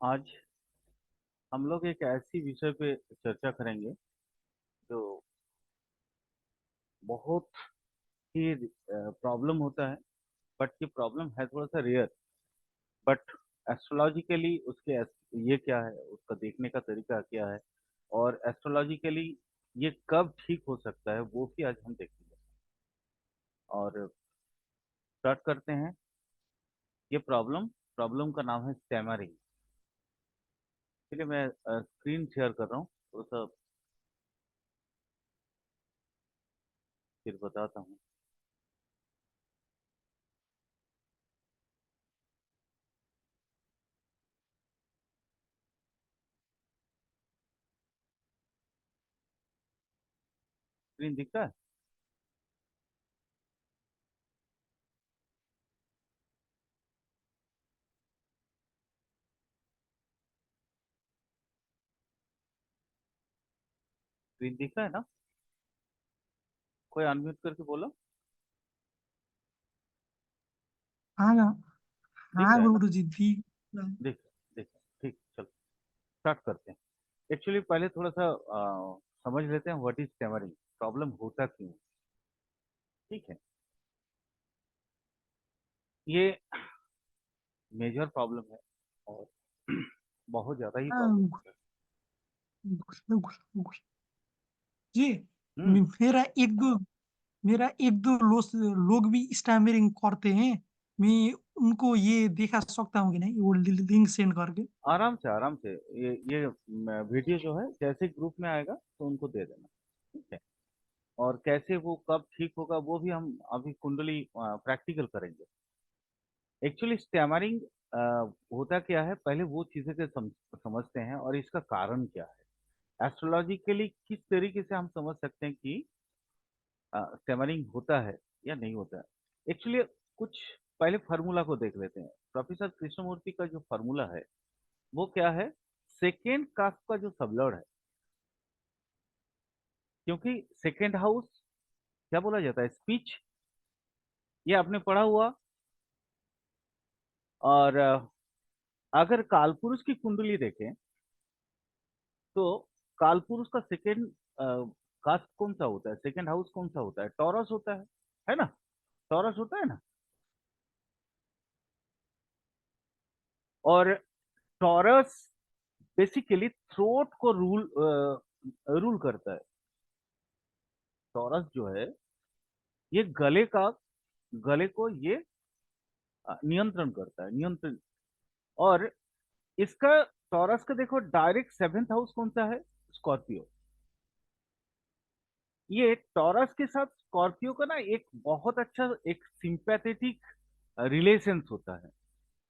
आज हम लोग एक ऐसी विषय पे चर्चा करेंगे जो बहुत ही प्रॉब्लम होता है। बट ये प्रॉब्लम है थोड़ा सा रेयर। बट एस्ट्रोलॉजिकली ये क्या है, उसका देखने का तरीका क्या है, और एस्ट्रोलॉजिकली ये कब ठीक हो सकता है वो भी आज हम देखेंगे। और स्टार्ट करते हैं। ये प्रॉब्लम प्रॉब्लम का नाम है स्टैमरिंग। चलिए मैं स्क्रीन शेयर कर रहा हूँ, थोड़ा सा फिर बताता हूँ। स्क्रीन दिखता है? स्क्रीन दिख रहा है ना? कोई अनम्यूट करके बोलो। हाँ दिख हाँ रहा है ना? गुरु जी भी। देख देख ठीक, चलो स्टार्ट करते हैं। एक्चुअली पहले थोड़ा सा समझ लेते हैं व्हाट इज स्टैमरिंग, प्रॉब्लम होता क्यों है। ठीक है, ये मेजर प्रॉब्लम है और बहुत ज्यादा ही प्रॉब्लम हाँ, है। जी। हम्म। मेरा एक दो लोग भी स्टैमरिंग करते हैं। मैं उनको ये दिखा सकता हूँ कि नहीं, वो लिंक सेंड करके। आराम से ये वीडियो जो है जैसे ग्रुप में आएगा तो उनको दे देना। ठीक है, और कैसे वो कब ठीक होगा वो भी हम अभी कुंडली प्रैक्टिकल करेंगे। एक्चुअली स्टैमरिंग होता क्या है, पहले वो चीजें के समझते हैं और इसका कारण क्या है। एस्ट्रोलॉजिकली किस तरीके से हम समझ सकते हैं कि स्टैमरिंग होता है या नहीं होता है। एक्चुअली कुछ पहले फार्मूला को देख लेते हैं। प्रोफेसर कृष्णमूर्ति का जो फार्मूला है वो क्या है, सेकेंड कास्ट का जो सबलॉर्ड है। क्योंकि सेकेंड हाउस क्या बोला जाता है, स्पीच, ये आपने पढ़ा हुआ। और अगर कालपुरुष की कुंडली देखें तो कालपुरुष का सेकेंड कास्ट कौन सा होता है, सेकेंड हाउस कौन सा होता है, टॉरस होता है ना? टॉरस होता है ना? और टॉरस बेसिकली थ्रोट को रूल करता है। टॉरस जो है ये गले को ये नियंत्रण करता है, नियंत्रण। और इसका टॉरस का देखो डायरेक्ट सेवेंथ हाउस कौन सा है, स्कॉर्पियो। ये टॉरस के साथ स्कॉर्पियो का ना एक बहुत अच्छा एक सिंपैथेटिक रिलेशंस होता है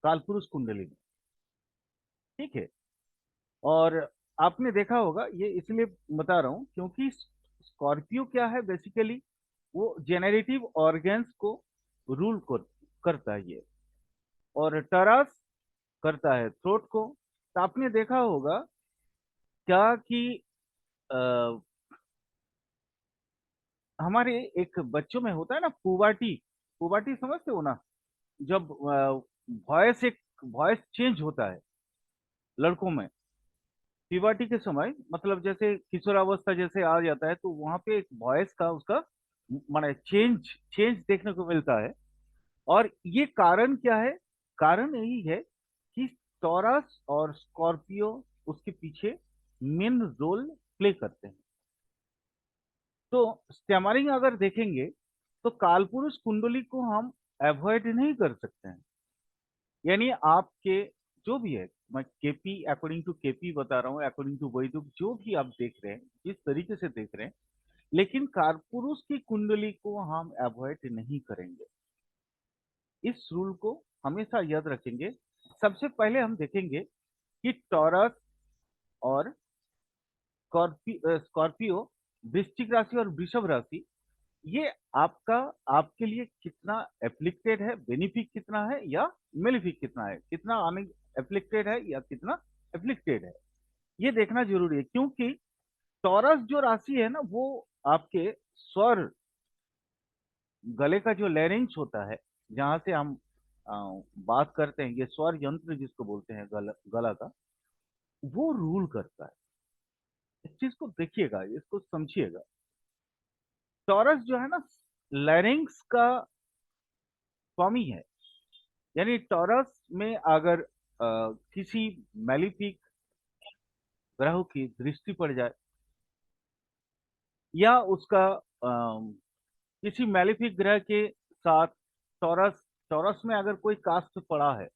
कालपुरुष कुंडली में। ठीक है, और आपने देखा होगा, ये इसलिए बता रहा हूं क्योंकि स्कॉर्पियो क्या है बेसिकली, वो जेनरेटिव ऑर्गन्स को करता है ये। और टरस करता है थ्रोट को। तो आपने देखा होगा क्या कि अ, हमारे एक बच्चों में होता है ना पुबर्टी। पुबर्टी समझते हो ना? जब वॉइस चेंज होता है लड़कों में प्यूबर्टी के समय, मतलब जैसे किशोरावस्था जैसे आ जाता है तो वहां पे एक वॉइस का उसका माने चेंज चेंज देखने को मिलता है। और ये कारण क्या है, कारण यही है कि टॉरस और स्कॉर्पियो उसके पीछे मेन रोल प्ले करते हैं। तो स्टैमरिंग अगर देखेंगे तो कालपुरुष कुंडली को हम अवॉइड नहीं कर सकते हैं। यानी आपके जो भी है, मैं केपी अकॉर्डिंग टू केपी बता रहा हूँ, अकॉर्डिंग टू वैदिक जो भी आप देख रहे हैं जिस तरीके से देख रहे हैं, लेकिन कारपुरुष की कुंडली को हम अवॉइड नहीं करेंगे। इस रूल को हमेशा याद रखेंगे। सबसे पहले हम देखेंगे कि टॉरस और स्कॉर्पियो, वृश्चिक राशि और वृषभ राशि, ये आपका आपके लिए कितना एप्लिक्टेड है, बेनिफिक कितना है या मेलिफिक कितना है, कितना एप्लिक्टेड है या कितना एप्लिक्टेड है, ये देखना जरूरी है। क्योंकि टॉरस जो राशि है ना वो आपके स्वर, गले का जो लैरिंक्स होता है, जहां से हम बात करते हैं, ये स्वर यंत्र जिसको बोलते हैं, गला का, वो रूल करता है। इस चीज को देखिएगा, इसको समझिएगा। टॉरस जो है ना, लैरिंग्स का स्वामी है। यानी टॉरस में अगर किसी मैलिफिक ग्रह की दृष्टि पड़ जाए, या उसका किसी मैलिफिक ग्रह के साथ टॉरस टॉरस में अगर कोई कास्ट पड़ा है,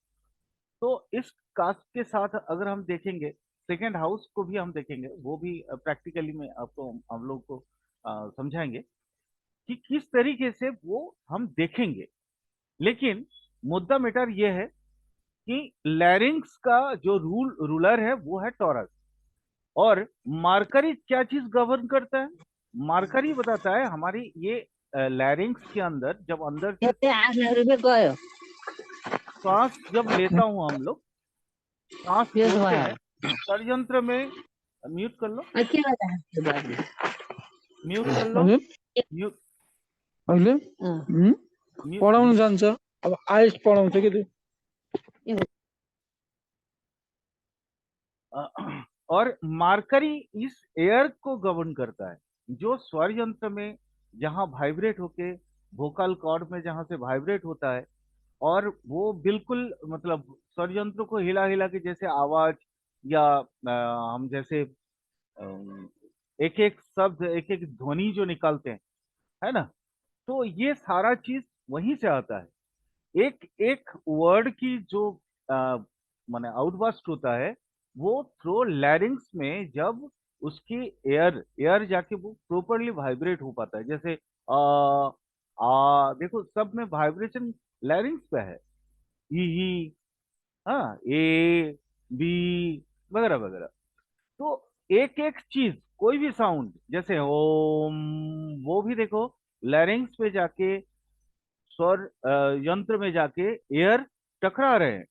तो इस कास्ट के साथ अगर हम देखेंगे, सेकेंड हाउस को भी हम देखेंगे, वो भी प्रैक्टिकली में आपको, हम लोग को समझाएंगे कि किस तरीके से वो हम देखेंगे। लेकिन मुद्दा मैटर ये है कि लैरिंग्स का जो रूलर है वो है टॉरस। और मार्करी क्या चीज गवर्न करता है? मार्करी बताता है हमारी ये लैरिंग्स के अंदर, जब अंदर से ये 8 लाख रुपए गयो श्वास जब लेता हूं हम लोग, सांस ये छोड़ते हुआ हैं, षड्यंत्र में, म्यूट कर लो, अकेला था बाबू म्यूट कर लो, हजुर म्यूट अहिले म्यूट पढाउनु जान्छ अब आइएस पढाउँछ कि त्यो और मार्करी इस एयर को गवर्न करता है, जो स्वर यंत्र में जहां वाइब्रेट होके वोकल कॉर्ड में जहां से वाइब्रेट होता है, और वो बिल्कुल मतलब स्वर यंत्र को हिला हिला के, जैसे आवाज या हम जैसे एक एक शब्द, एक एक ध्वनि जो निकालते हैं, है ना, तो ये सारा चीज वहीं से आता है। एक एक वर्ड की जो माने आउटबर्स्ट होता है, वो थ्रो लैरिंग्स में, जब उसकी एयर एयर जाके वो प्रॉपरली वाइब्रेट हो पाता है। जैसे देखो, सब में वाइब्रेशन लैरिंग्स पे है। ई, हाँ, ए, बी, वगैरह वगैरह। तो एक एक चीज, कोई भी साउंड, जैसे ओम, वो भी देखो लैरिंग्स पे जाके, स्वर यंत्र में जाके एयर टकरा रहे हैं।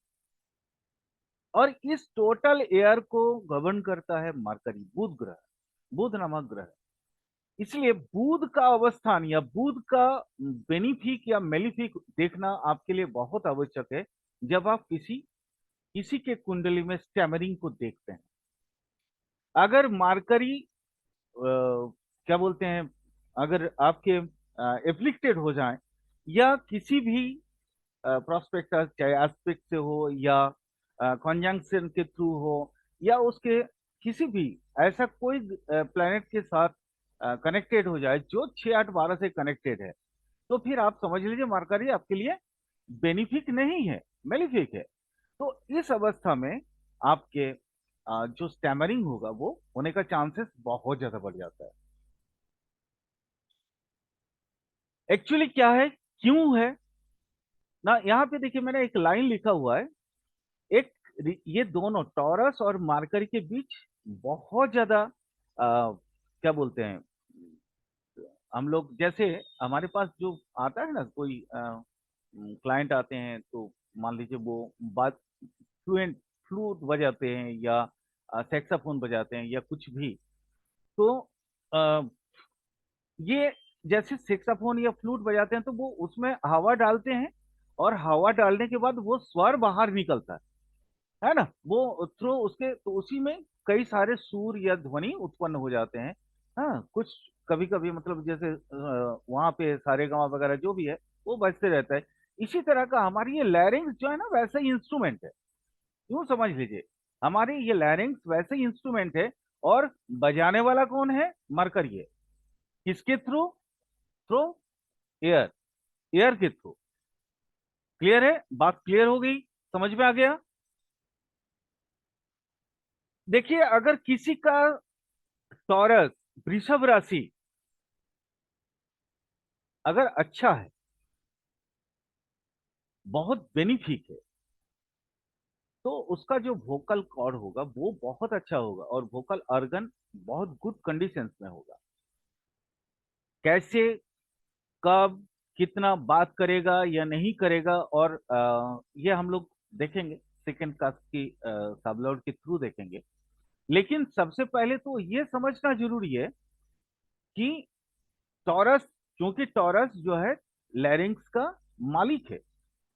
और इस टोटल एयर को गवर्न करता है मरकरी, बुध ग्रह, बुध नामक ग्रह। इसलिए बुध का अवस्थान या बुध का बेनिफिक या मेलिफिक देखना आपके लिए बहुत आवश्यक है, जब आप किसी किसी के कुंडली में स्टैमरिंग को देखते हैं। अगर मार्करी क्या बोलते हैं, अगर आपके एफ्लिक्टेड हो जाएं, या किसी भी प्रोस्पेक्टस, चाहे एस्पेक्ट से हो या कॉन्जंक्शन के थ्रू हो, या उसके किसी भी ऐसा कोई प्लेनेट के साथ कनेक्टेड हो जाए जो 6 8 12 से कनेक्टेड है, तो फिर आप समझ लीजिए मार्करी आपके लिए बेनिफिक नहीं है, मेलिफिक है। तो इस अवस्था में आपके जो स्टैमरिंग होगा वो होने का चांसेस बहुत ज्यादा बढ़ जाता है। एक्चुअली क्या है, क्यों है ना, यहाँ पे देखिए मैंने एक लाइन लिखा हुआ है। एक, ये दोनों टॉरस और मार्करी के बीच बहुत ज्यादा क्या बोलते हैं, हम लोग जैसे, हमारे पास जो आता है ना, कोई क्लाइंट आते हैं, तो मान लीजिए वो बात फ्लुएंट, फ्लूट बजाते हैं या सैक्साफोन बजाते हैं या कुछ भी, तो अ, ये जैसे सैक्साफोन या फ्लूट बजाते हैं, तो वो उसमें हवा डालते हैं, और हवा डालने के बाद वो स्वर बाहर निकलता है ना, वो थ्रू उसके, तो उसी में कई सारे सुर या ध्वनि उत्पन्न हो जाते हैं। हाँ, कुछ कभी कभी मतलब जैसे वहां पे सारे गामा वगैरह जो भी है वो बजते रहता है। इसी तरह का हमारी ये लैरिंग्स जो है ना, वैसा ही इंस्ट्रूमेंट है, यूं समझ लीजिए। हमारी ये लैरिंग्स वैसे ही इंस्ट्रूमेंट है, और बजाने वाला कौन है? मरकरी है। किसके थ्रू? थ्रू एयर, एयर के थ्रू। क्लियर है? बात क्लियर हो गई? समझ में आ गया? देखिए, अगर किसी का टॉरस, वृषभ राशि अगर अच्छा है, बहुत बेनिफिक है, तो उसका जो वोकल कॉर्ड होगा वो बहुत अच्छा होगा, और वोकल ऑर्गन बहुत गुड कंडीशंस में होगा। कैसे, कब, कितना बात करेगा या नहीं करेगा, और ये हम लोग देखेंगे, सेकेंड कास्ट की सबलॉर्ड के थ्रू देखेंगे। लेकिन सबसे पहले तो ये समझना जरूरी है कि टॉरस, क्योंकि टॉरस जो है लैरिंग्स का मालिक है,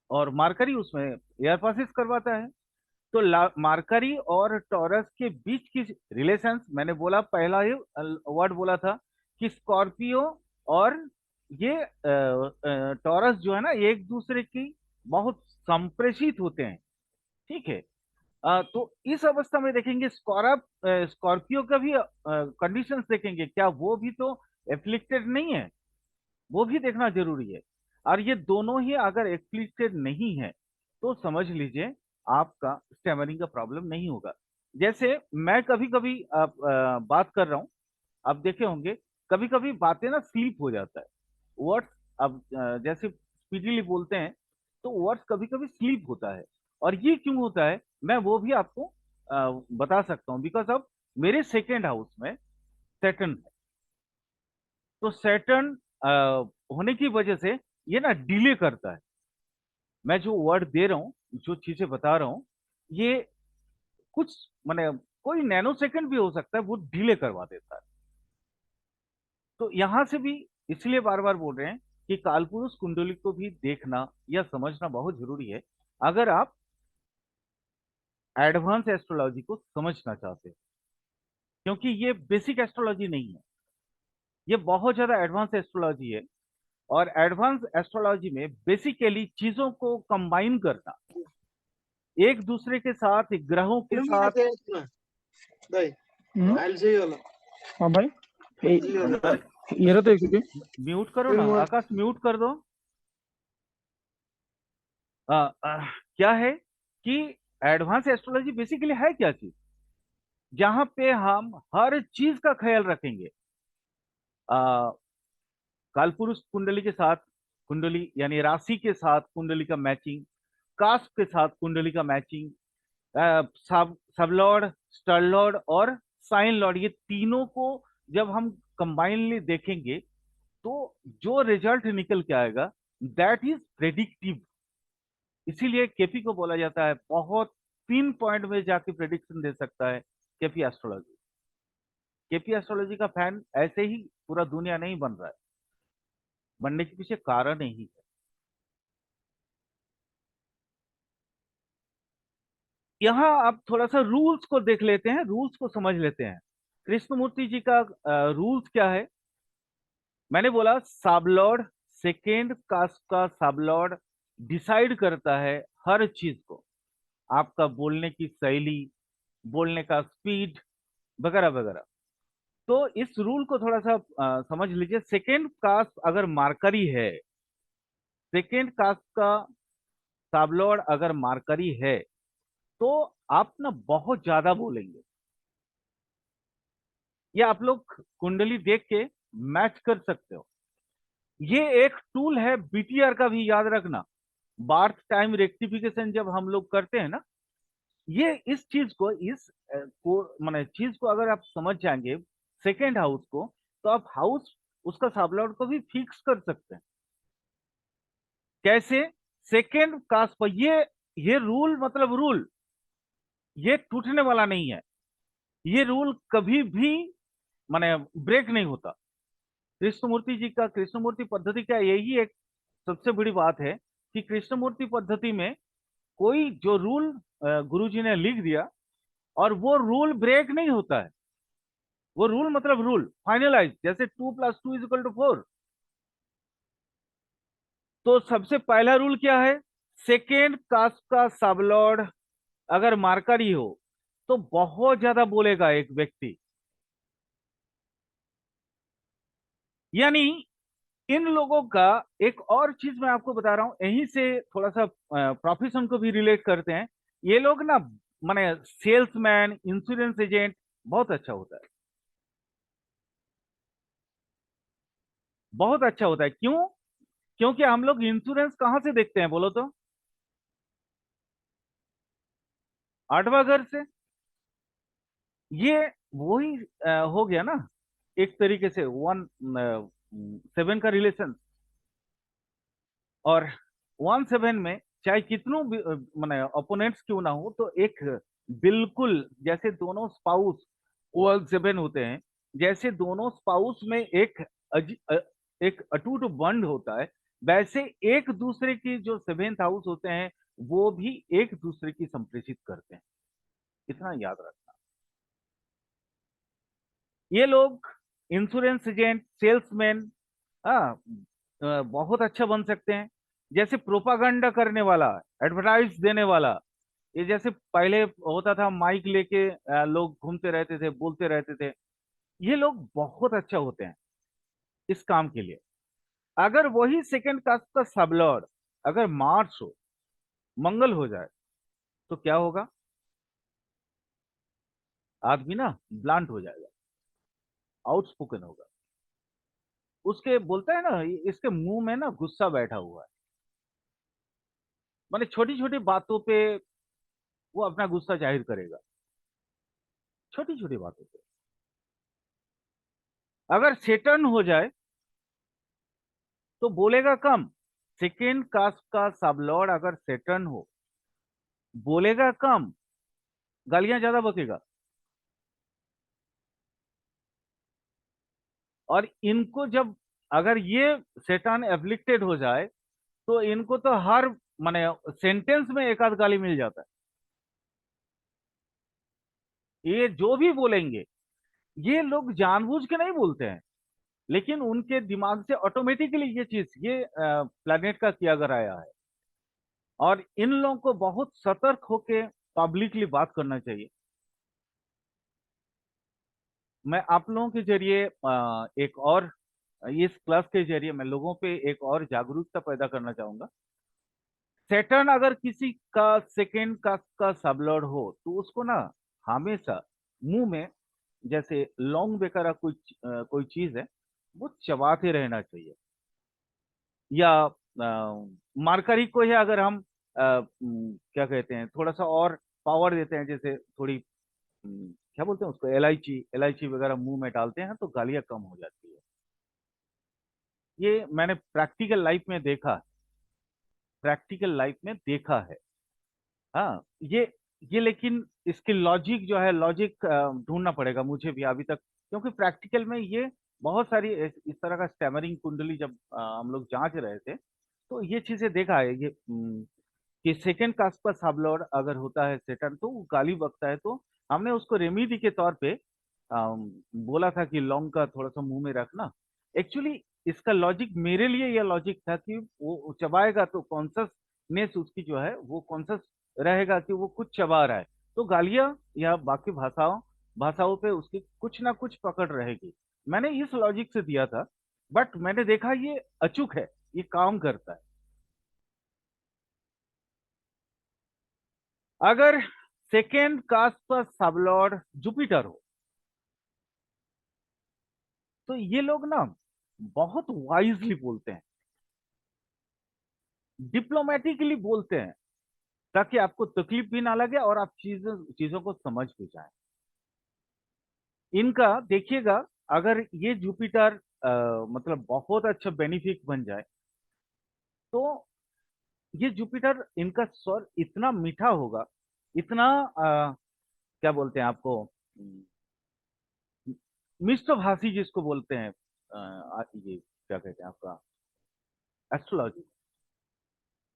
और मार्करी उसमें एयर पासेस करवाता है। तो मार्करी और टॉरस के बीच की रिलेशंस, मैंने बोला पहला ही वर्ड बोला था कि स्कॉर्पियो और ये टॉरस जो है ना, एक दूसरे की बहुत संप्रेषित होते हैं। ठीक है। तो इस अवस्था में देखेंगे स्कॉर्पियो का भी कंडीशंस देखेंगे, क्या वो भी तो एफ्लिक्टेड नहीं है, वो भी देखना जरूरी है। और ये दोनों ही अगर एफ्लिक्टेड नहीं है तो समझ लीजिए आपका स्टैमरिंग का प्रॉब्लम नहीं होगा। जैसे मैं कभी कभी बात कर रहा हूँ, आप देखे होंगे कभी कभी बातें ना स्लीप हो जाता है, वर्ड्स अब जैसे स्पीडीली बोलते हैं तो वर्ड्स कभी कभी स्लीप होता है। और ये क्यों होता है मैं वो भी आपको बता सकता हूँ, बिकॉज अब मेरे सेकेंड हाउस में सैटर्न है। तो सैटर्न होने की वजह से ये ना डिले करता है। मैं जो वर्ड दे रहा हूँ, जो चीजें बता रहा हूँ, ये कुछ माने कोई नैनो सेकंड भी हो सकता है, वो डिले करवा देता है। तो यहां से भी इसलिए बार बार बोल रहे हैं कि कालपुरुष कुंडली को भी देखना या समझना बहुत जरूरी है अगर आप एडवांस एस्ट्रोलॉजी को समझना चाहते हैं, क्योंकि ये बेसिक एस्ट्रोलॉजी नहीं है, ये बहुत ज्यादा एडवांस एस्ट्रोलॉजी है। और एडवांस एस्ट्रोलॉजी में बेसिकली चीजों को कंबाइन करना, एक दूसरे के साथ, ग्रहों के साथ। हाँ भाई, ये रहा तो एक म्यूट करो ना आकाश, म्यूट कर दो। क्या है कि एडवांस एस्ट्रोलॉजी बेसिकली है क्या चीज, जहां पे हम हर चीज का ख्याल रखेंगे। कालपुरुष कुंडली के साथ कुंडली यानी राशि के साथ कुंडली का मैचिंग, कास्ट के साथ कुंडली का मैचिंग, सब लॉर्ड, स्टार लॉर्ड और साइन लॉर्ड, ये तीनों को जब हम कंबाइनली देखेंगे तो जो रिजल्ट निकल के आएगा दैट इज प्रेडिक्टिव। इसीलिए केपी को बोला जाता है बहुत पिन पॉइंट में जाके प्रेडिक्शन दे सकता है केपी एस्ट्रोलॉजी। केपी एस्ट्रोलॉजी का फैन ऐसे ही पूरा दुनिया नहीं बन रहा है, बनने के पीछे कारण ही है। यहां आप थोड़ा सा रूल्स को देख लेते हैं, रूल्स को समझ लेते हैं। कृष्णमूर्ति जी का रूल्स क्या है, मैंने बोला साबलॉर्ड, सेकेंड कास्ट का साबलॉर्ड डिसाइड करता है हर चीज को, आपका बोलने की शैली, बोलने का स्पीड वगैरह वगैरह। तो इस रूल को थोड़ा सा समझ लीजिए। सेकेंड कास्ट अगर मार्करी है, सेकेंड कास्ट का साबलॉर्ड अगर मार्करी है तो आप ना बहुत ज्यादा बोलेंगे। ये आप लोग कुंडली देख के मैच कर सकते हो। ये एक टूल है बीटीआर का भी, याद रखना। बार्थ टाइम रेक्टिफिकेशन जब हम लोग करते हैं ना, ये इस चीज को, माने चीज को अगर आप समझ जाएंगे सेकेंड हाउस को, तो आप हाउस उसका साबलॉर्ड को भी फिक्स कर सकते हैं। कैसे? सेकेंड कास्ट पर ये रूल, मतलब रूल ये टूटने वाला नहीं है, ये रूल कभी भी माने ब्रेक नहीं होता। कृष्णमूर्ति जी का, कृष्णमूर्ति पद्धति का यही एक सबसे बड़ी बात है कि कृष्णमूर्ति पद्धति में कोई जो रूल गुरुजी ने लिख दिया और वो रूल ब्रेक नहीं होता है। वो रूल मतलब रूल फाइनलाइज, जैसे 2+2=4। तो सबसे पहला रूल क्या है, सेकेंड कास्ट का सबलॉर्ड अगर मार्करी हो तो बहुत ज्यादा बोलेगा एक व्यक्ति। यानी इन लोगों का एक और चीज मैं आपको बता रहा हूं, यहीं से थोड़ा सा प्रोफेशन को भी रिलेट करते हैं। ये लोग ना माने सेल्समैन, इंश्योरेंस एजेंट बहुत अच्छा होता है, बहुत अच्छा होता है। क्यों? क्योंकि हम लोग इंश्योरेंस कहां से देखते हैं बोलो तो? आठवां घर से। ये वही हो गया ना एक तरीके से 1-7 का रिलेशन। और 1-7 में चाहे कितनों भी माने ओपोनेंट्स क्यों ना हो, तो एक बिल्कुल जैसे दोनों स्पाउस 7 होते हैं, जैसे दोनों स्पाउस में एक एक अटूट बंध होता है, वैसे एक दूसरे की जो सेवेंथ हाउस होते हैं वो भी एक दूसरे की संप्रेषित करते हैं, इतना याद रखना। ये लोग इंश्योरेंस एजेंट, सेल्समैन, बहुत अच्छा बन सकते हैं। जैसे प्रोपागंडा करने वाला, एडवर्टाइज देने वाला, ये जैसे पहले होता था माइक लेके लोग घूमते रहते थे, बोलते रहते थे, ये लोग बहुत अच्छा होते हैं इस काम के लिए। अगर वही सेकंड कास्ट का सबलॉर्ड अगर मार्स हो, मंगल हो जाए, तो क्या होगा? आदमी ना ब्लांट हो जाएगा, आउटस्पोकन होगा, उसके बोलता है ना, इसके मुंह में ना गुस्सा बैठा हुआ है। माने छोटी छोटी बातों पे वो अपना गुस्सा जाहिर करेगा, छोटी छोटी बातों पे। अगर सेटन हो जाए तो बोलेगा कम। सेकेंड कास्ट का सबलॉर्ड अगर सेटन हो, बोलेगा कम, गालियां ज्यादा बकेगा। और इनको जब अगर ये सेटान एफ्लिक्टेड हो जाए तो इनको तो हर माने सेंटेंस में एक आध गाली मिल जाता है। ये जो भी बोलेंगे, ये लोग जानबूझ के नहीं बोलते हैं, लेकिन उनके दिमाग से ऑटोमेटिकली ये चीज ये प्लेनेट का किया कराया है। और इन लोगों को बहुत सतर्क होके पब्लिकली बात करना चाहिए। मैं आप लोगों के जरिए एक और इस क्लास के जरिए मैं लोगों पे एक और जागरूकता पैदा करना चाहूंगा। सेटन अगर किसी का सेकेंड कास्ट का सबलॉर्ड हो तो उसको ना हमेशा मुंह में जैसे लौंग वगैरह कोई चीज है वो चबाते रहना चाहिए। या मार्करी को है अगर हम क्या कहते हैं थोड़ा सा और पावर देते हैं, जैसे थोड़ी क्या बोलते हैं उसको, इलायची इलायची वगैरह मुंह में डालते हैं तो गालियां कम हो जाती है। ये मैंने प्रैक्टिकल लाइफ में देखा, प्रैक्टिकल लाइफ में देखा है। हाँ, ये लेकिन इसकी लॉजिक जो है, लॉजिक ढूंढना पड़ेगा मुझे भी अभी तक, क्योंकि प्रैक्टिकल में ये बहुत सारी इस तरह का स्टैमरिंग कुंडली जब हम लोग जांच रहे थे तो ये चीजें देखा है। ये कि सेकंड कास्ट का सबलॉर्ड अगर होता है सेटन तो वो गाली बकता है, तो हमने उसको रेमेडी के तौर पे बोला था कि लौंग का थोड़ा सा मुंह में रखना। एक्चुअली इसका लॉजिक मेरे लिए यह लॉजिक था कि वो चबाएगा तो कॉन्सियसनेस उसकी जो है वो कॉन्सियस रहेगा कि वो कुछ चबा रहा है, तो गालियां या बाकी भाषाओं पे उसकी कुछ ना कुछ पकड़ रहेगी। मैंने इस लॉजिक से दिया था, बट मैंने देखा ये अचूक है, ये काम करता है। अगर सेकेंड कास्ट का सबलॉर्ड जुपिटर हो तो ये लोग ना बहुत वाइजली बोलते हैं, डिप्लोमेटिकली बोलते हैं, ताकि आपको तकलीफ भी ना लगे और आप चीजों चीजों को समझ भी जाए। इनका देखिएगा, अगर ये जुपिटर मतलब बहुत अच्छा बेनिफिक बन जाए तो ये जुपिटर इनका स्वर इतना मीठा होगा, इतना क्या बोलते हैं आपको, मिष्टभाषी जिसको बोलते हैं, ये क्या कहते हैं आपका, एस्ट्रोलॉजी,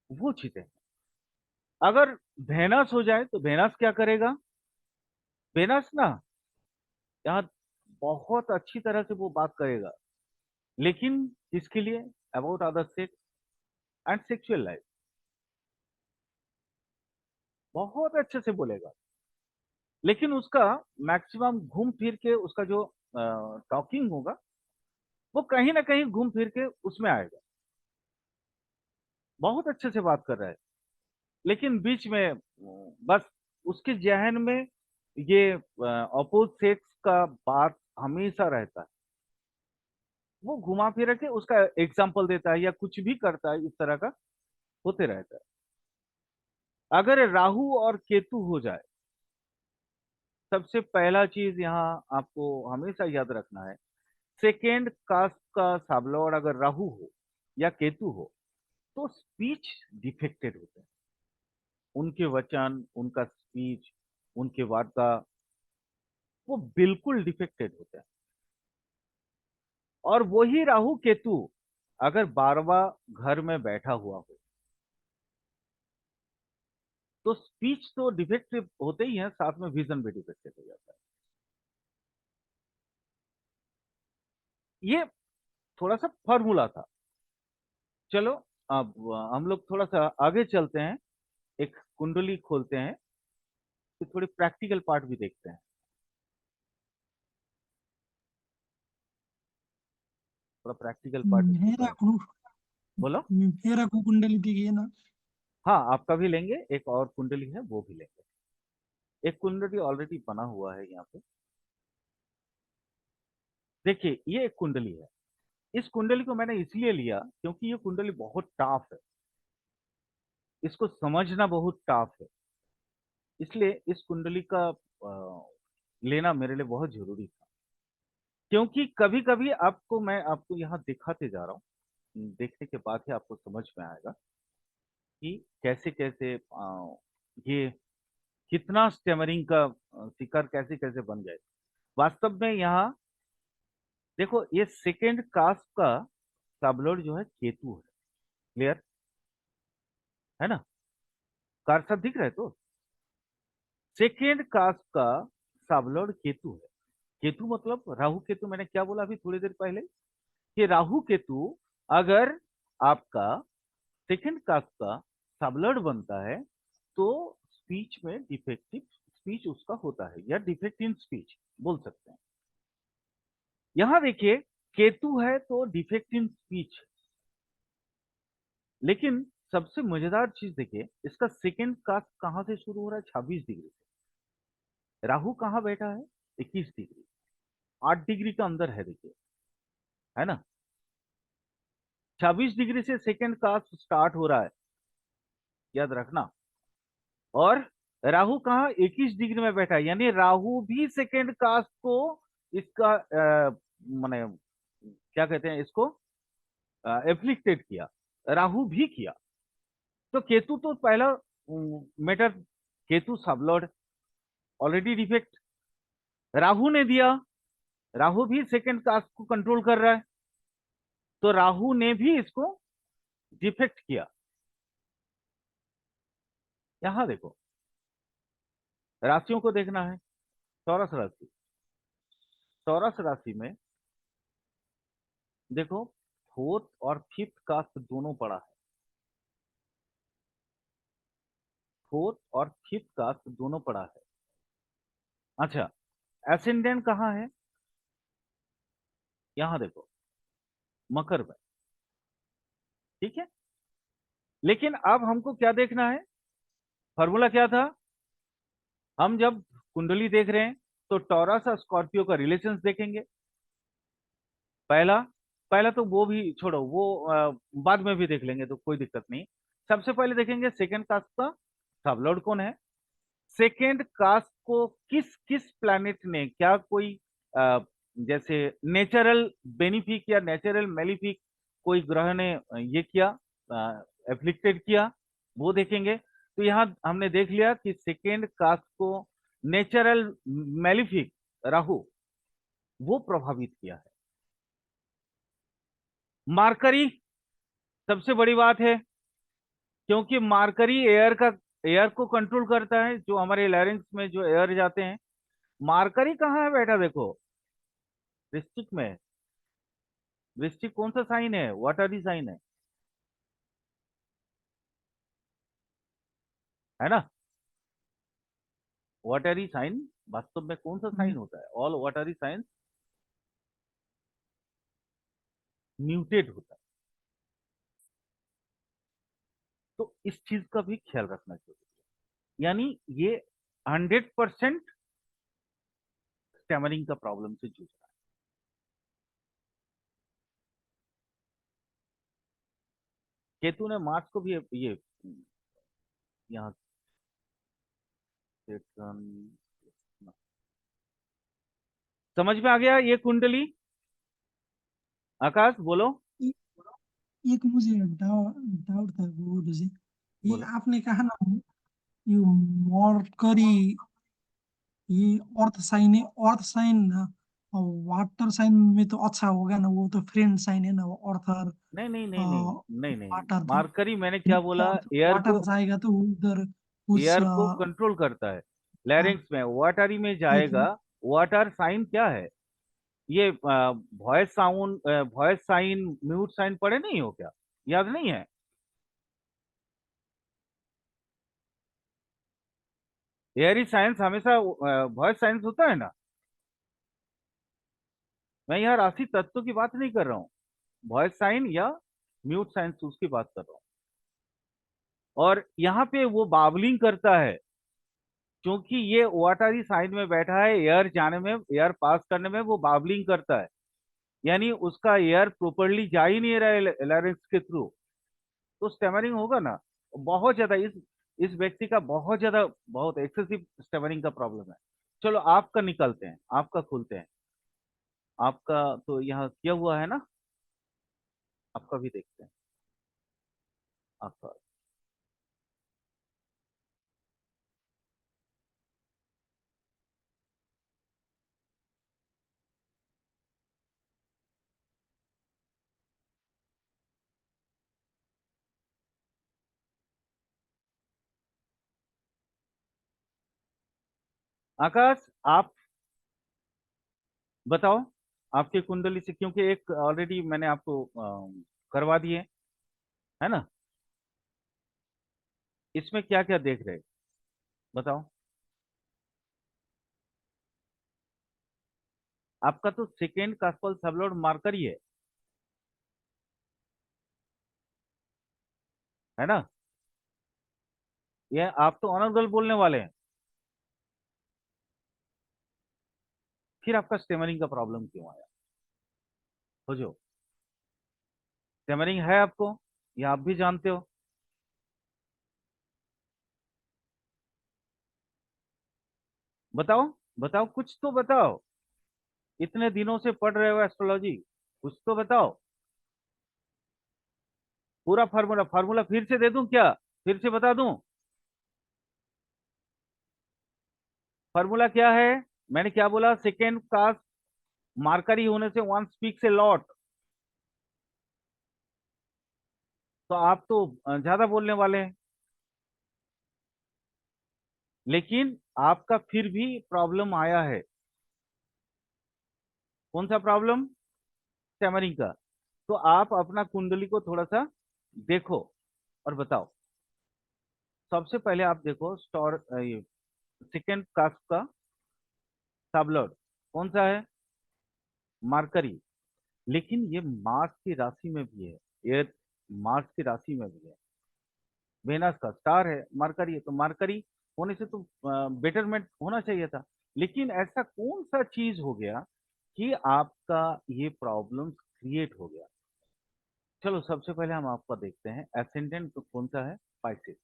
वो चीजें। अगर वेनस हो जाए तो वेनस क्या करेगा? वेनस ना यहाँ बहुत अच्छी तरह से वो बात करेगा, लेकिन इसके लिए about other sex and sexual life बहुत अच्छे से बोलेगा। लेकिन उसका मैक्सिमम घूम फिर के उसका जो टॉकिंग होगा वो कहीं ना कहीं घूम फिर के उसमें आएगा। बहुत अच्छे से बात कर रहा है, लेकिन बीच में बस उसके जहन में ये अपोज सेक्स का बात हमेशा रहता है। वो घुमा फिरा के उसका एग्जाम्पल देता है या कुछ भी करता है, इस तरह का होते रहता है। अगर राहु और केतु हो जाए, सबसे पहला चीज यहाँ आपको हमेशा याद रखना है, सेकेंड कास्ट का साबलॉर्ड अगर राहु हो या केतु हो तो स्पीच डिफेक्टेड होते हैं। उनके वचन, उनका स्पीच, उनके वार्ता वो बिल्कुल डिफेक्टेड होते हैं। और वही राहु केतु अगर 12वां घर में बैठा हुआ हो तो स्पीच तो डिफेक्टिव होते ही है, साथ में विजन भी डिफेक्टिव हो जाता है। ये थोड़ा सा फॉर्मूला था। चलो अब हम लोग थोड़ा सा आगे चलते हैं, एक कुंडली खोलते हैं, फिर थोड़ी प्रैक्टिकल पार्ट भी देखते हैं। थोड़ा प्रैक्टिकल पार्ट इसको मेरा करें। बोलो। मेरा को कुंडली दिखिए ना। हाँ, आपका भी लेंगे, एक और कुंडली है वो भी लेंगे। एक कुंडली ऑलरेडी बना हुआ है यहाँ पे। देखिए, ये एक कुंडली है। इस कुंडली को मैंने इसलिए लिया क्योंकि ये कुंडली बहुत टफ है, इसको समझना बहुत टफ है, इसलिए इस कुंडली का लेना मेरे लिए बहुत जरूरी था। क्योंकि कभी कभी आपको मैं आपको यहाँ दिखाते जा रहा हूँ, देखने के बाद ही आपको समझ में आएगा कि कैसे कैसे ये कितना स्टेमरिंग का शिकार कैसे कैसे बन गए। वास्तव में यहाँ देखो, ये सेकेंड कास्ट का सबलॉर्ड जो है केतु है। क्लियर है ना? कार साथ दिख रहा है तो सेकेंड कास्ट का सबलॉर्ड केतु है। केतु मतलब राहु केतु। मैंने क्या बोला अभी थोड़ी देर पहले कि राहु केतु अगर आपका सेकेंड कास्ट का सबलॉर्ड बनता है तो स्पीच में डिफेक्टिव स्पीच उसका होता है, या डिफेक्ट इन स्पीच बोल सकते हैं। यहां देखिए, केतु है तो डिफेक्ट इन स्पीच। लेकिन सबसे मजेदार चीज देखिए, इसका सेकेंड कास्ट कहां से शुरू हो रहा है? 26 डिग्री से। राहु कहां बैठा है? 21 डिग्री, 8 डिग्री का अंदर है देखिए, है ना? 26 डिग्री से सेकेंड कास्ट स्टार्ट हो रहा है, याद रखना। और राहु कहाँ? 21 डिग्री में बैठा है, यानी राहु भी सेकेंड कास्ट को इसका माने क्या कहते हैं इसको, एफ्लिक्टेड किया। राहु भी किया। तो केतु तो पहला matter, Ketu sublord already defect Rahu ने दिया। राहु भी सेकेंड कास्ट को कंट्रोल कर रहा है, तो राहु ने भी इसको डिफेक्ट किया। यहां देखो, राशियों को देखना है। टॉरस राशि, टॉरस राशि में देखो, फोर्थ और फिफ्थ कास्ट दोनों पड़ा है। फोर्थ और फिफ्थ कास्ट दोनों पड़ा है। अच्छा, एसेंडेंट कहाँ है? यहां देखो, मकर में। ठीक है, लेकिन अब हमको क्या देखना है? फॉर्मूला क्या था? हम जब कुंडली देख रहे हैं तो टॉरस और स्कॉर्पियो का रिलेशंस देखेंगे। पहला पहला तो वो भी छोड़ो, वो बाद में भी देख लेंगे तो कोई दिक्कत नहीं। सबसे पहले देखेंगे सेकेंड कास्ट का सबलॉर्ड कौन है। सेकेंड कास्ट को किस किस प्लैनेट ने, क्या कोई जैसे नेचुरल बेनिफिक या नेचुरल मेलिफिक कोई ग्रह ने ये किया, एफ्लिक्टेड किया, वो देखेंगे। तो यहां हमने देख लिया कि सेकेंड कास्ट को नेचुरल मेलिफिक राहु वो प्रभावित किया है। मार्करी सबसे बड़ी बात है, क्योंकि मार्करी एयर को कंट्रोल करता है, जो हमारे लैरिंग्स में जो एयर जाते हैं। मार्करी कहाँ है बेटा? देखो, वृश्चिक में है। वृश्चिक कौन सा साइन है? वाटरी साइन है ना? वाटरी साइन वास्तव में कौन सा साइन होता है? ऑल वाटरी साइन म्यूटेट होता है। तो इस चीज का भी ख्याल रखना चाहिए। यानी ये 100% स्टैमरिंग का प्रॉब्लम से जूझ रहा है। केतु ने मार्स को भी ये यहाँ समझ में आ गया ये कुंडली? आकाश बोलो। एक मुझे डाउट था गुरु जी। ये बोलो। आपने कहा ना, ये मरकरी, ये अर्थ साइन है। अर्थ साइन और वाटर साइन में तो अच्छा होगा ना, वो तो फ्रेंड साइन है ना, ऑर्थर नहीं नहीं नहीं नहीं नहीं नहीं, वाटर तो मार्करी मैंने क्या बोला, एयर वाटर को, जाएगा तो उधर उस एयर को कंट्रोल करता है। हाँ, लैरिंग्स में वाटरी में ठीक जाएगा। है। वाटर साइन क्या है? ये voice sound, voice sign, mute sign पढ़े नहीं हो क्या? याद नहीं है? एयरी साइंस हमेशा वॉइस साइंस होता है ना। मैं यहाँ राशि तत्व की बात नहीं कर रहा हूँ, वॉइस साइन या म्यूट साइंस उसकी बात कर रहा हूँ। और यहाँ पे वो बाबलिंग करता है, क्योंकि ये वाटरी साइन में बैठा है, एयर जाने में, एयर पास करने में वो बाबलिंग करता है, यानी उसका एयर प्रॉपरली जा ही नहीं रहा है लैरिंक्स के थ्रू, तो स्टेमरिंग होगा ना। बहुत ज्यादा इस व्यक्ति का बहुत ज्यादा, बहुत एक्सेसिव स्टेमरिंग का प्रॉब्लम है। चलो आपका निकलते हैं, आपका खुलते हैं। आपका तो यहाँ किया हुआ है ना, आपका भी देखते हैं। आपका आकाश, आप बताओ आपकी कुंडली से, क्योंकि एक ऑलरेडी मैंने आपको करवा दिए है ना। इसमें क्या क्या देख रहे हैं, बताओ। आपका तो सेकेंड कास्पल सबलॉर्ड मार्कर ही है ना। ये आप तो ऑनर गर्ल बोलने वाले हैं, फिर आपका स्टेमरिंग का प्रॉब्लम क्यों आया? खोजो, स्टेमरिंग है आपको, या आप भी जानते हो? बताओ, बताओ, कुछ तो बताओ। इतने दिनों से पढ़ रहे हो एस्ट्रोलॉजी, कुछ तो बताओ। पूरा फार्मूला, फार्मूला फिर से दे दूं क्या? फिर से बता दूं? फार्मूला क्या है? मैंने क्या बोला? सेकेंड कास्ट मार्करी होने से वन स्पीक्स ए लॉट। तो आप तो ज्यादा बोलने वाले हैं, लेकिन आपका फिर भी प्रॉब्लम आया है। कौन सा प्रॉब्लम? स्टैमरिंग का। तो आप अपना कुंडली को थोड़ा सा देखो और बताओ। सबसे पहले आप देखो स्टोर, सेकेंड कास्ट का सबलॉर्ड कौन सा है? मार्करी। लेकिन ये मार्स की राशि में भी है, ये मार्स की राशि में भी है। वेनस का स्टार है, मरकरी है, तो मरकरी होने से तो बेटरमेंट होना चाहिए था। लेकिन ऐसा कौन सा चीज हो गया कि आपका ये प्रॉब्लम क्रिएट हो गया? चलो सबसे पहले हम आपका देखते हैं, एसेंडेंट तो कौन सा है? पाइसेस।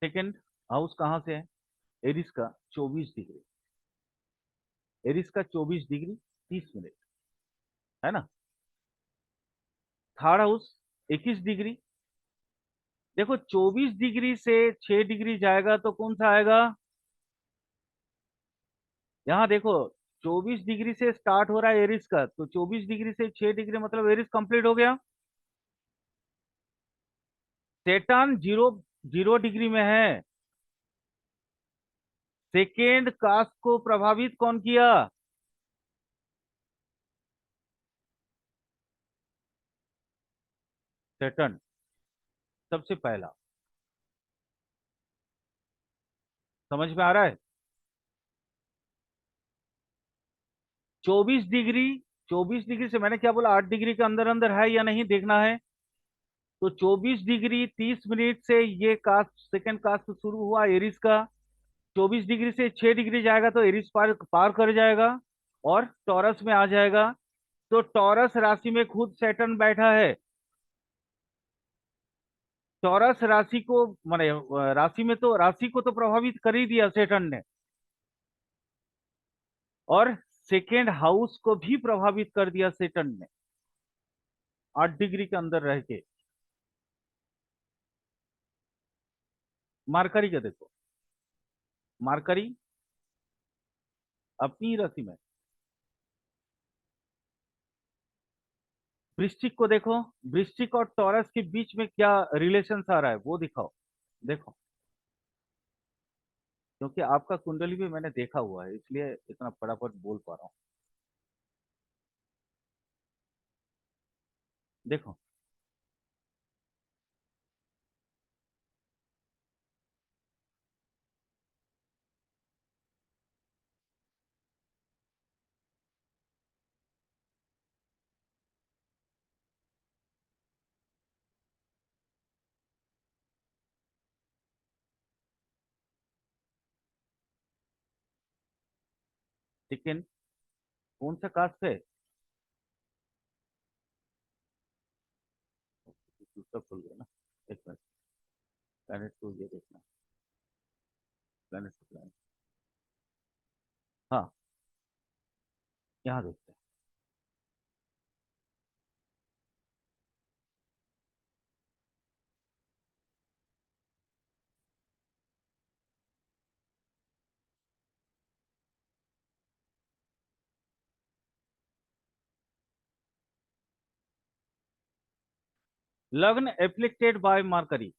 सेकंड हाउस कहाँ से है? एरिस का 24 डिग्री, एरिस का 24 डिग्री 30 मिनट, है ना। Third house 21 degree. देखो 24 डिग्री से 6 डिग्री जाएगा तो कौन सा आएगा? यहाँ देखो, 24 डिग्री से स्टार्ट हो रहा है एरिस का, तो 24 डिग्री से 6 डिग्री मतलब एरिस कंप्लीट हो गया। सेटर्न जीरो, 0 डिग्री में है। सेकेंड कास्ट को प्रभावित कौन किया? सेटर्न, सबसे पहला। समझ में आ रहा है? 24 डिग्री, 24 डिग्री से मैंने क्या बोला, 8 डिग्री के अंदर अंदर है या नहीं देखना है। तो 24 डिग्री 30 मिनट से ये कास्ट, सेकेंड कास्ट शुरू हुआ एरिस का। 24 डिग्री से 6 डिग्री जाएगा तो एरिस पार पार कर जाएगा और टॉरस में आ जाएगा। तो टॉरस राशि में खुद सैटर्न बैठा है। टॉरस राशि को माने राशि में, तो राशि को तो प्रभावित कर ही दिया सैटर्न ने, और सेकेंड हाउस को भी प्रभावित कर दिया सैटर्न ने, 8 डिग्री के अंदर रह के। मार्करी का देखो, मार्करी अपनी ही राशि में, वृश्चिक को देखो, वृश्चिक और टॉरस के बीच में क्या रिलेशन आ रहा है वो दिखाओ। देखो, क्योंकि आपका कुंडली भी मैंने देखा हुआ है इसलिए इतना फटाफट बोल पा रहा हूँ। देखो, लेकिन कौन सा कास्ट है? दूसरा खोल गया ना, एक मिनट। प्लैनेट टू, ये देखना, प्लैनेट टू, प्लैनेट, हाँ, यहाँ देखते हैं। लग्न एफ्लिक्टेड बाय मरकरी,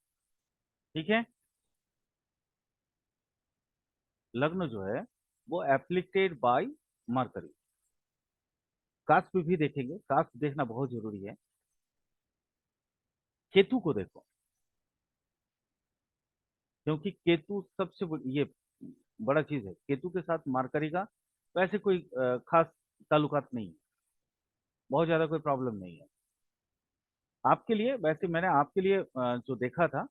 ठीक है। लग्न जो है वो एफ्लिक्टेड बाय मरकरी। कास्ट भी देखेंगे, कास्ट देखना बहुत जरूरी है। केतु को देखो, क्योंकि केतु सबसे ये बड़ा चीज है। केतु के साथ मरकरी का वैसे कोई खास ताल्लुकात नहीं है, बहुत ज्यादा कोई प्रॉब्लम नहीं है आपके लिए। वैसे मैंने आपके लिए जो देखा था,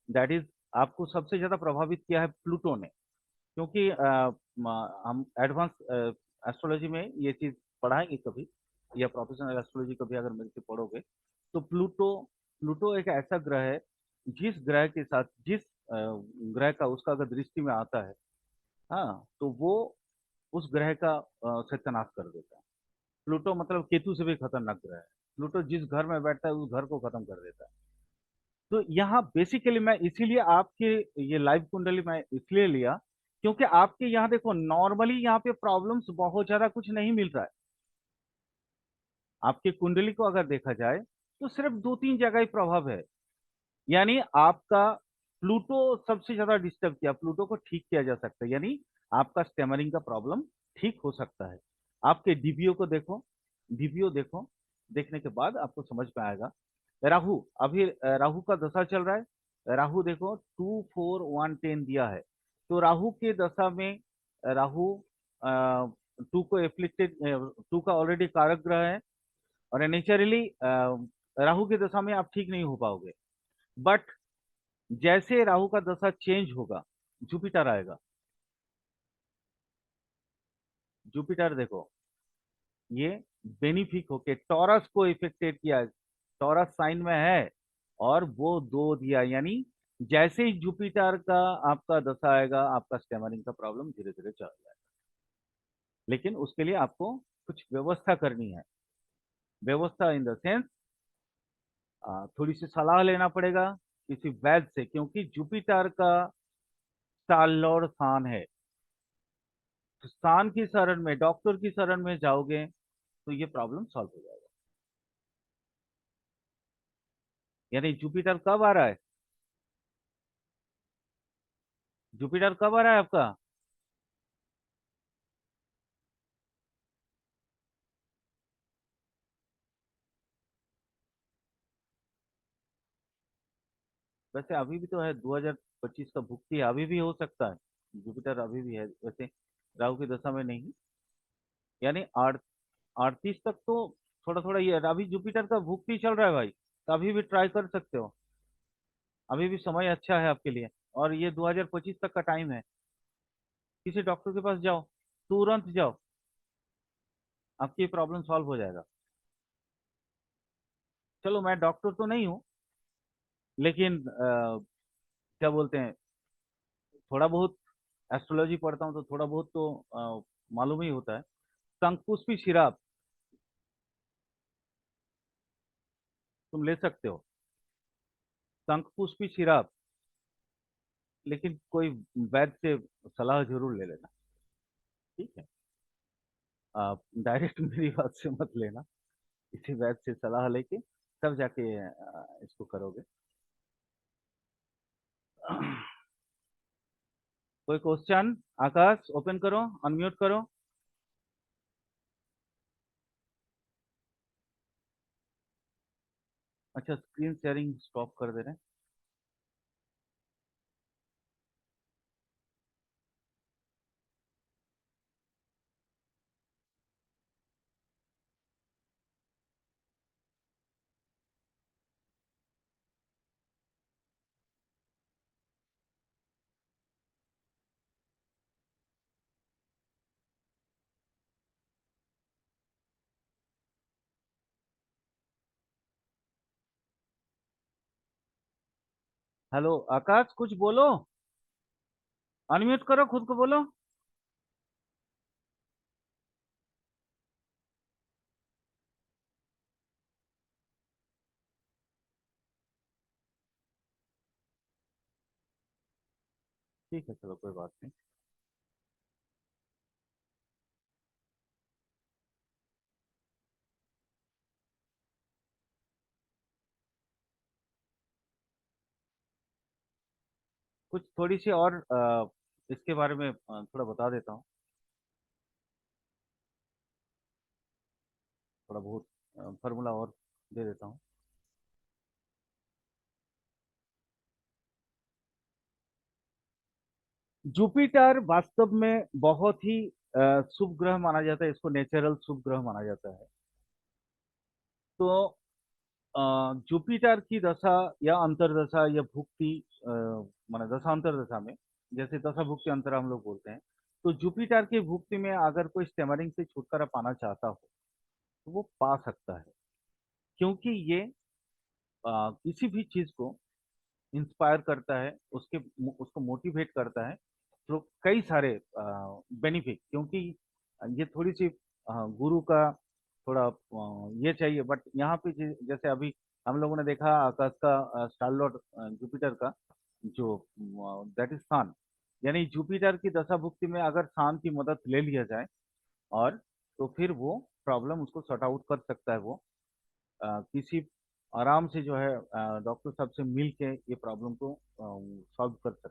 दैट इज, आपको सबसे ज्यादा प्रभावित किया है प्लूटो ने। क्योंकि हम एडवांस एस्ट्रोलॉजी में ये चीज पढ़ाएंगे कभी, या प्रोफेशनल एस्ट्रोलॉजी कभी अगर मेरे से पढ़ोगे, तो प्लूटो, प्लूटो एक ऐसा ग्रह है, जिस ग्रह के साथ, जिस ग्रह का उसका अगर दृष्टि में आता है, हाँ, तो वो उस ग्रह का सत्यानाश कर देता है। प्लूटो मतलब केतु से भी खतरनाक ग्रह है। प्लूटो जिस घर में बैठता है उस घर को खत्म कर देता है। तो यहाँ बेसिकली मैं इसीलिए आपके ये लाइव कुंडली मैं इसलिए लिया, क्योंकि आपके यहाँ देखो नॉर्मली यहाँ पे प्रॉब्लम्स बहुत ज्यादा कुछ नहीं मिल रहा है। आपके कुंडली को अगर देखा जाए तो सिर्फ दो तीन जगह ही प्रभाव है। यानी आपका प्लूटो सबसे ज्यादा डिस्टर्ब किया, प्लूटो को ठीक किया जा सकता है, यानी आपका स्टेमरिंग का प्रॉब्लम ठीक हो सकता है। आपके डीबीओ को देखो, डीबीओ देखो, देखने के बाद आपको समझ में आएगा। राहु, अभी राहु का दशा चल रहा है। राहु देखो 2 4 1 10 दिया है। तो राहु के दशा में राहु 2 को एफ्लिक्टेड, 2 का ऑलरेडी कारक ग्रह है, और नेचुरली राहु की दशा में आप ठीक नहीं हो पाओगे। बट जैसे राहु का दशा चेंज होगा, जुपिटर आएगा। जुपिटर देखो, ये बेनिफिक होके टॉरस को इफेक्टेड किया, टॉरस साइन में है, और वो 2 दिया, यानी जैसे ही जुपिटर का आपका दशा आएगा, आपका स्टेमरिंग का प्रॉब्लम धीरे धीरे चल जाएगा। लेकिन उसके लिए आपको कुछ व्यवस्था करनी है। व्यवस्था इन द सेंस, थोड़ी सी सलाह लेना पड़ेगा किसी वैद्य से, क्योंकि जुपिटर का साल लॉर्ड स्थान है। तो स्थान की शरण में, डॉक्टर की शरण में जाओगे तो ये प्रॉब्लम सॉल्व हो जाएगा। यानी जुपिटर कब आ रहा है? जुपिटर कब आ रहा है आपका? वैसे अभी भी तो है, 2025 का भुक्ति है, अभी भी हो सकता है। जुपिटर अभी भी है वैसे, राहु की दशा में नहीं। यानी 38 तक तो थोड़ा थोड़ा ये अभी जुपिटर का भुक्ति चल रहा है भाई, तो अभी भी ट्राई कर सकते हो। अभी भी समय अच्छा है आपके लिए, और ये 2025 तक का टाइम है। किसी डॉक्टर के पास जाओ, तुरंत जाओ, आपकी प्रॉब्लम सॉल्व हो जाएगा। चलो मैं डॉक्टर तो नहीं हूँ, लेकिन क्या बोलते हैं, थोड़ा बहुत एस्ट्रोलॉजी पढ़ता हूँ, तो थोड़ा बहुत तो मालूम ही होता है। शंखपुष्पी शिराब तुम ले सकते हो, शंखपुष्पी शिराब, लेकिन कोई वैद्य से सलाह जरूर ले लेना, ठीक है। आप डायरेक्ट मेरी बात से मत लेना। इसी वैद से सलाह लेके तब जाके इसको करोगे। कोई क्वेश्चन? आकाश ओपन करो, अनम्यूट करो। अच्छा, स्क्रीन शेयरिंग स्टॉप कर दे रहे हैं। हेलो आकाश, कुछ बोलो, अनम्यूट करो, खुद को बोलो। ठीक है, चलो कोई बात नहीं। कुछ थोड़ी सी और इसके बारे में थोड़ा बता देता हूँ, थोड़ा बहुत फार्मूला और दे देता हूँ। जुपिटर वास्तव में बहुत ही शुभ ग्रह माना जाता है, इसको नेचुरल शुभ ग्रह माना जाता है। तो जुपिटर की दशा या अंतर्दशा या भुक्ति, माने दशा अंतर्दशा में, जैसे दशा भुक्ति अंतर हम लोग बोलते हैं, तो जुपिटर की भुक्ति में अगर कोई स्टेमरिंग से छुटकारा पाना चाहता हो तो वो पा सकता है, क्योंकि ये किसी भी चीज को इंस्पायर करता है, उसको मोटिवेट करता है। तो कई सारे बेनिफिट, क्योंकि ये थोड़ी सी गुरु का थोड़ा ये चाहिए, बट यहाँ पे जैसे अभी हम लोगों ने देखा आकाश का स्टार लॉर्ड जुपिटर का जो दैट इज सन, यानी जुपिटर की दशा भुक्ति में अगर सन की मदद ले लिया जाए और तो फिर वो प्रॉब्लम उसको सॉर्ट आउट कर सकता है। वो किसी आराम से जो है डॉक्टर साहब से मिल के ये प्रॉब्लम को सॉल्व कर सकते हैं।